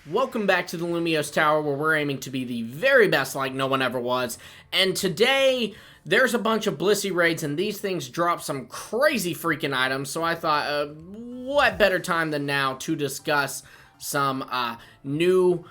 Welcome back to the Lumiose Tower, where we're aiming to be the very best like no one ever was. And today, there's a bunch of Blissey raids, and these things drop some crazy freaking items. So I thought, what better time than now to discuss some new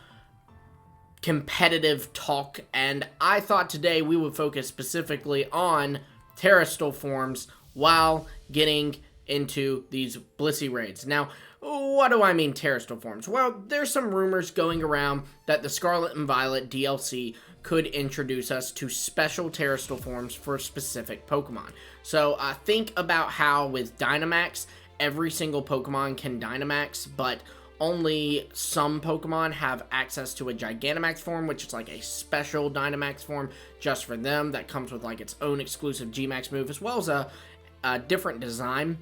competitive talk. And I thought today we would focus specifically on terrestrial forms while getting into these Blissey raids. Now, what do I mean terrestrial forms? Well, there's some rumors going around that the Scarlet and Violet DLC could introduce us to special terrestrial forms for specific Pokemon. So think about how with Dynamax, every single Pokemon can Dynamax, but only some Pokemon have access to a Gigantamax form, which is like a special Dynamax form just for them that comes with like its own exclusive G-Max move, as well as a different design.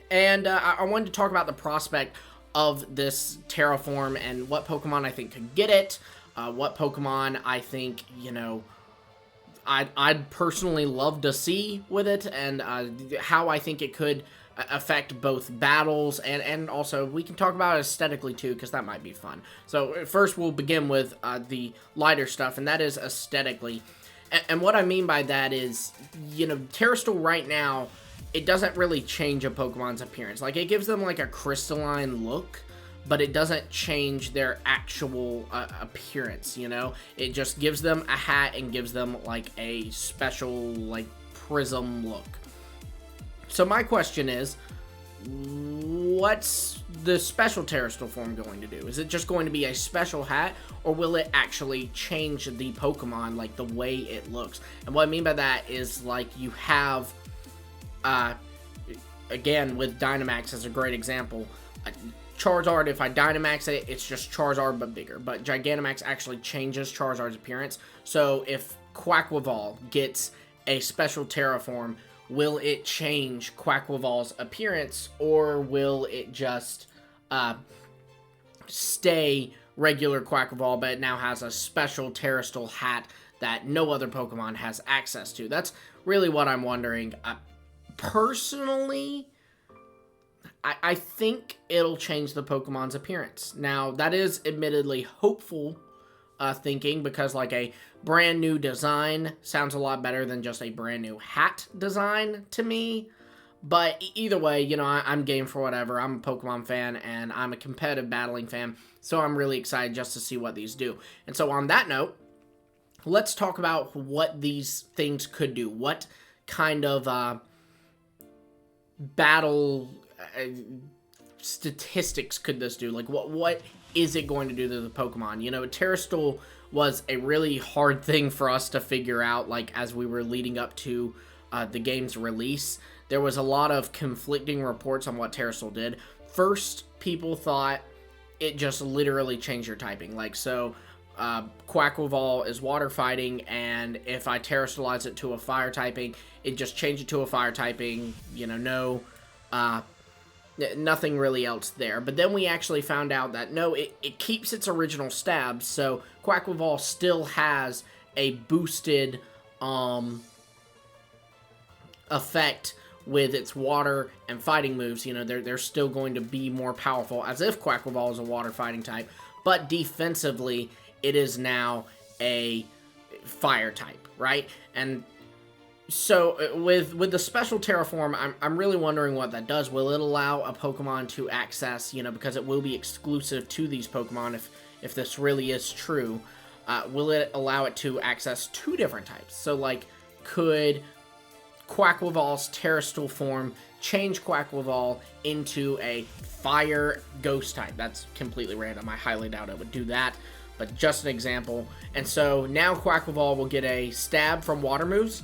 And I wanted to talk about the prospect of this Terraform and what Pokemon I think could get it, what Pokemon I think, I'd personally love to see with it, and how I think it could affect both battles, and also we can talk about it aesthetically too, because that might be fun. So first we'll begin with the lighter stuff, and that is aesthetically. And what I mean by that is, Terrasteel right now, it doesn't really change a Pokemon's appearance. Like, it gives them like a crystalline look, but it doesn't change their actual appearance, It just gives them a hat and gives them like a special like prism look. So my question is, what's the special Terrasteel form going to do? Is it just going to be a special hat, or will it actually change the Pokemon, like the way it looks? And what I mean by that is, like, you have again, with Dynamax as a great example, Charizard, if I Dynamax it, it's just Charizard but bigger. But Gigantamax actually changes Charizard's appearance. So if Quaquaval gets a special Terraform, will it change Quaquaval's appearance, or will it just stay regular Quaquaval, but it now has a special Terrasteel hat that no other Pokemon has access to? That's really what I'm wondering. Personally, I think it'll change the Pokemon's appearance. Now, that is admittedly hopeful thinking, because like a brand new design sounds a lot better than just a brand new hat design to me. But either way, I'm game for whatever. I'm a Pokemon fan, and I'm a competitive battling fan, so I'm really excited just to see what these do. And so on that note, let's talk about what these things could do. What kind of battle statistics could this do? Like, what is it going to do to the Pokemon? Terrasteel was a really hard thing for us to figure out, like, as we were leading up to the game's release. There was a lot of conflicting reports on what Terrasteel did. First, people thought it just literally changed your typing. Like, so Quaquaval is water fighting, and if I Terrastalize it to a fire typing, it just changed it to a fire typing, nothing really else there. But then we actually found out that no, it keeps its original stabs, so Quaquaval still has a boosted effect with its water and fighting moves. They're still going to be more powerful, as if Quaquaval is a water fighting type, but defensively it is now a fire type, right? And so with the special Terraform, I'm really wondering what that does. Will it allow a Pokemon to access, because it will be exclusive to these Pokemon if this really is true, will it allow it to access two different types? So, like, could Quaquaval's Terrasteel form change Quaquaval into a fire ghost type? That's completely random. I highly doubt it would do that, but just an example. And so now Quaquaval will get a stab from water moves,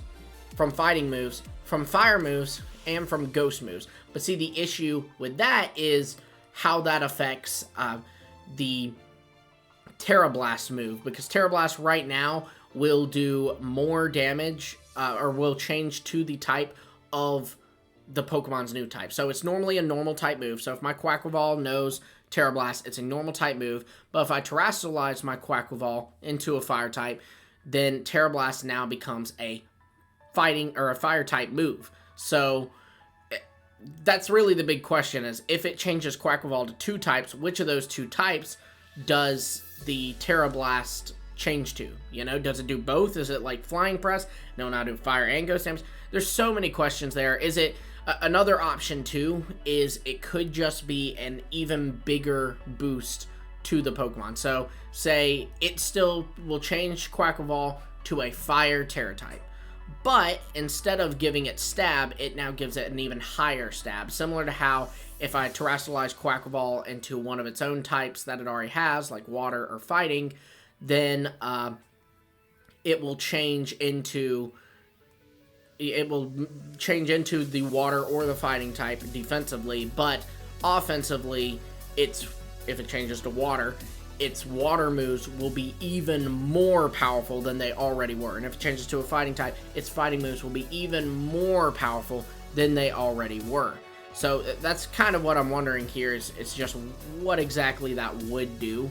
from fighting moves, from fire moves, and from ghost moves. But see, the issue with that is how that affects the Tera Blast move, because Tera Blast right now will do more damage, or will change to the type of the Pokemon's new type. So it's normally a normal type move. So if my Quaquaval knows Tera Blast, it's a normal type move. But if I Terastalize my Quaquaval into a fire type, then Tera Blast now becomes a fighting or a fire type move. So that's really the big question, is if it changes Quaquaval to two types, which of those two types does the Tera Blast change to? You know, does it do both? Is it like Flying Press? No, not do fire and ghost damage. There's so many questions there. Is it another option too? Is it could just be an even bigger boost to the Pokemon. So say it still will change Quaquaval to a fire Tera type, but instead of giving it stab, it now gives it an even higher stab, similar to how if I terastalize Quaquaval into one of its own types that it already has, like water or fighting, then it will change into the water or the fighting type defensively, but offensively, if it changes to water, its water moves will be even more powerful than they already were. And if it changes to a fighting type, its fighting moves will be even more powerful than they already were. So that's kind of what I'm wondering here is just what exactly that would do.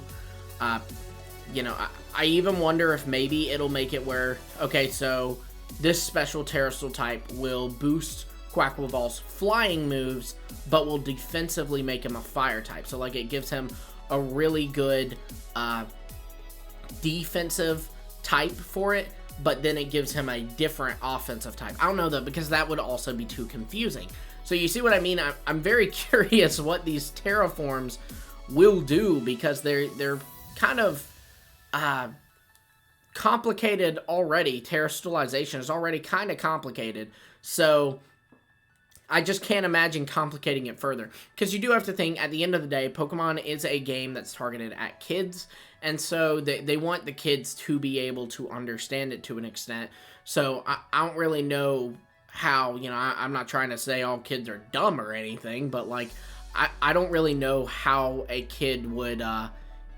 You know, I even wonder if maybe it'll make it where, okay, so this special terrestrial type will boost Quaquaval's flying moves, but will defensively make him a fire type. So like it gives him a really good defensive type for it, but then it gives him a different offensive type. I don't know though, because that would also be too confusing. So you see what I mean? I'm very curious what these terraforms will do, because they're kind of complicated already. Terastalization is already kind of complicated, so I just can't imagine complicating it further. Because you do have to think, at the end of the day, Pokemon is a game that's targeted at kids, and so they want the kids to be able to understand it to an extent. So I don't really know how, you know, I'm not trying to say all kids are dumb or anything, but like, I don't really know how a kid would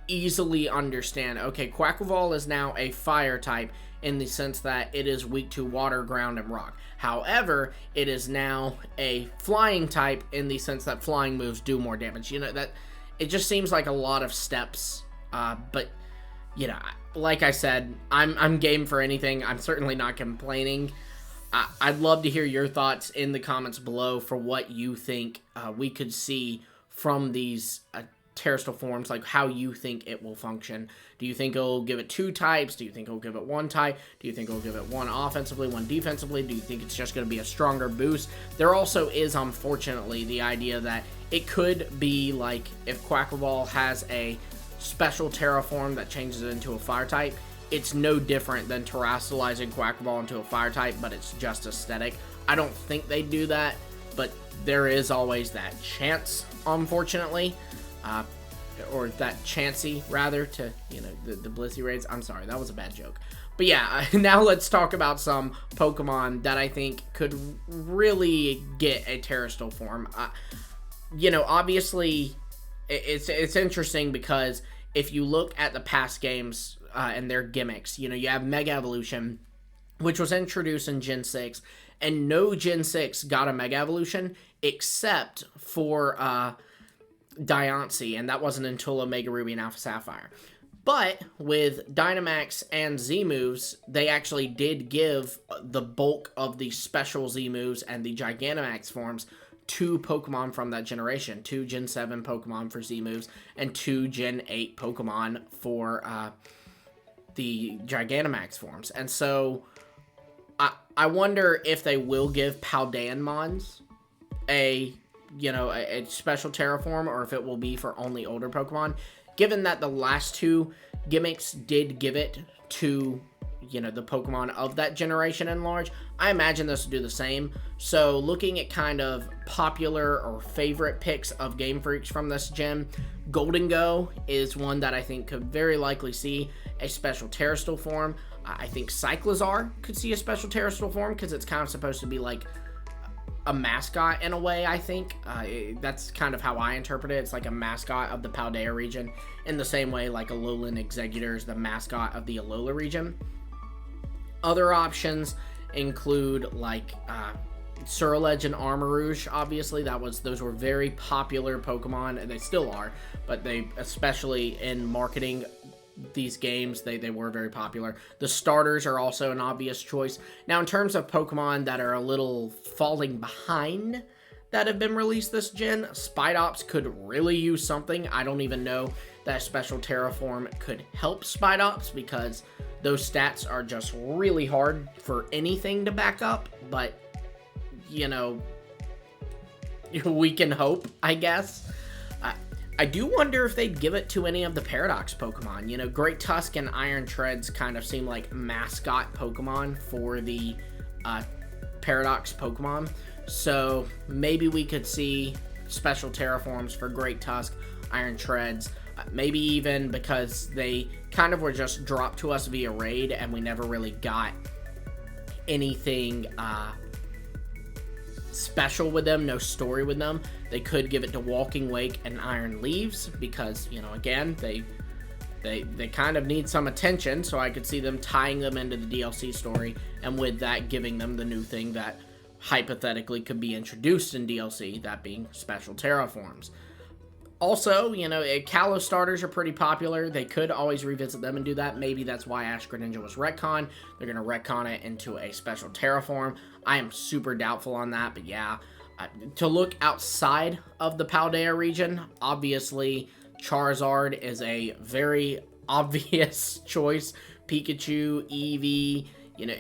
easily understand, okay, Quaquaval is now a fire type in the sense that it is weak to water, ground, and rock. However, it is now a flying type in the sense that flying moves do more damage. You know, that it just seems like a lot of steps, but you know, like I said, I'm game for anything. I'm certainly not complaining. I'd love to hear your thoughts in the comments below for what you think we could see from these terrestrial forms, like how you think it will function. Do you think it'll give it two types? Do you think it'll give it one type? Do you think it'll give it one offensively, one defensively? Do you think it's just going to be a stronger boost? There also is, unfortunately, the idea that it could be like if Quaquaval has a special terraform that changes it into a fire type, it's no different than terastalizing Quaquaval into a fire type, but it's just aesthetic. I don't think they'd do that, but there is always that chance, unfortunately. Or that Chansey, rather, to, you know, the Blissey raids. I'm sorry, that was a bad joke. But yeah, now let's talk about some Pokemon that I think could really get a terrestrial form. You know, obviously, it's interesting because if you look at the past games and their gimmicks, you know, you have Mega Evolution, which was introduced in Gen 6, and no Gen 6 got a Mega Evolution except for Diancie, and that wasn't until Omega Ruby and Alpha Sapphire. But with Dynamax and Z moves, they actually did give the bulk of the special Z moves and the Gigantamax forms to Pokemon from that generation. 2 Gen 7 Pokemon for Z moves, and 2 Gen 8 Pokemon for the Gigantamax forms. And so I wonder if they will give Paldeanmons a special terraform, or if it will be for only older Pokemon, given that the last two gimmicks did give it to, you know, the Pokemon of that generation in large. I imagine this will do the same. So looking at kind of popular or favorite picks of Game Freaks from this gen, Golden Go is one that I think could very likely see a special terrestrial form. I think Cyclizar could see a special terrestrial form because it's kind of supposed to be like a mascot in a way, I think. That's kind of how I interpret it. It's like a mascot of the Paldea region, in the same way like Alolan Exeggutor is the mascot of the Alola region. Other options include like Surledge and Armarouge. Obviously, those were very popular Pokemon, and they still are, but they, especially in marketing these games, they were very popular. The starters are also an obvious choice. Now, in terms of Pokemon that are a little falling behind that have been released this gen, Spidops could really use something. I don't even know that special terraform could help Spidops, because those stats are just really hard for anything to back up, but, you know, we can hope, I guess. I do wonder if they'd give it to any of the Paradox Pokemon. You know, Great Tusk and Iron Treads kind of seem like mascot Pokemon for the Paradox Pokemon. So maybe we could see special terraforms for Great Tusk, Iron Treads, maybe even because they kind of were just dropped to us via raid and we never really got anything special with them, no story with them. They could give it to Walking Wake and Iron Leaves because, you know, again, they kind of need some attention, so I could see them tying them into the DLC story, and with that giving them the new thing that hypothetically could be introduced in DLC, that being special terraforms. Also, you know, Kalos starters are pretty popular. They could always revisit them and do that. Maybe that's why Ash Greninja was retcon. They're going to retcon it into a special terraform. I am super doubtful on that, but yeah. To look outside of the Paldea region, obviously Charizard is a very obvious choice. Pikachu, Eevee, you know,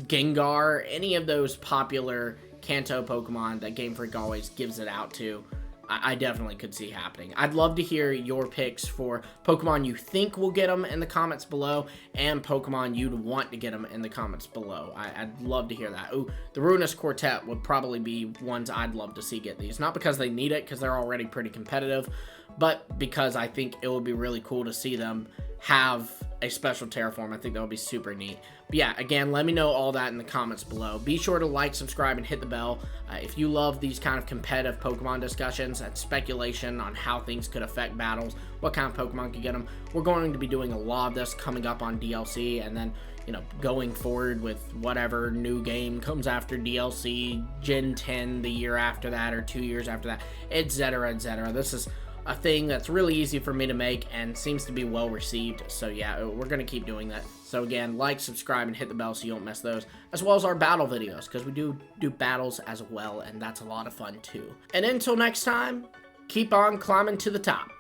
Gengar, any of those popular Kanto Pokemon that Game Freak always gives it out to, I definitely could see happening. I'd love to hear your picks for Pokemon you think will get them in the comments below, and Pokemon you'd want to get them in the comments below. I'd love to hear that. Ooh, the Ruinous Quartet would probably be ones I'd love to see get these. Not because they need it, because they're already pretty competitive, but because I think it would be really cool to see them have a special terraform. I think that would be super neat. But yeah, again, let me know all that in the comments below. Be sure to like, subscribe, and hit the bell. If you love these kind of competitive Pokemon discussions and speculation on how things could affect battles, what kind of Pokemon could get them, we're going to be doing a lot of this coming up on DLC, and then, you know, going forward with whatever new game comes after DLC, Gen 10 the year after that, or 2 years after that, etc., etc. This is a thing that's really easy for me to make and seems to be well received, so yeah, we're going to keep doing that. So again, like, subscribe, and hit the bell so you don't miss those, as well as our battle videos, because we do battles as well, and that's a lot of fun too. And until next time, keep on climbing to the top.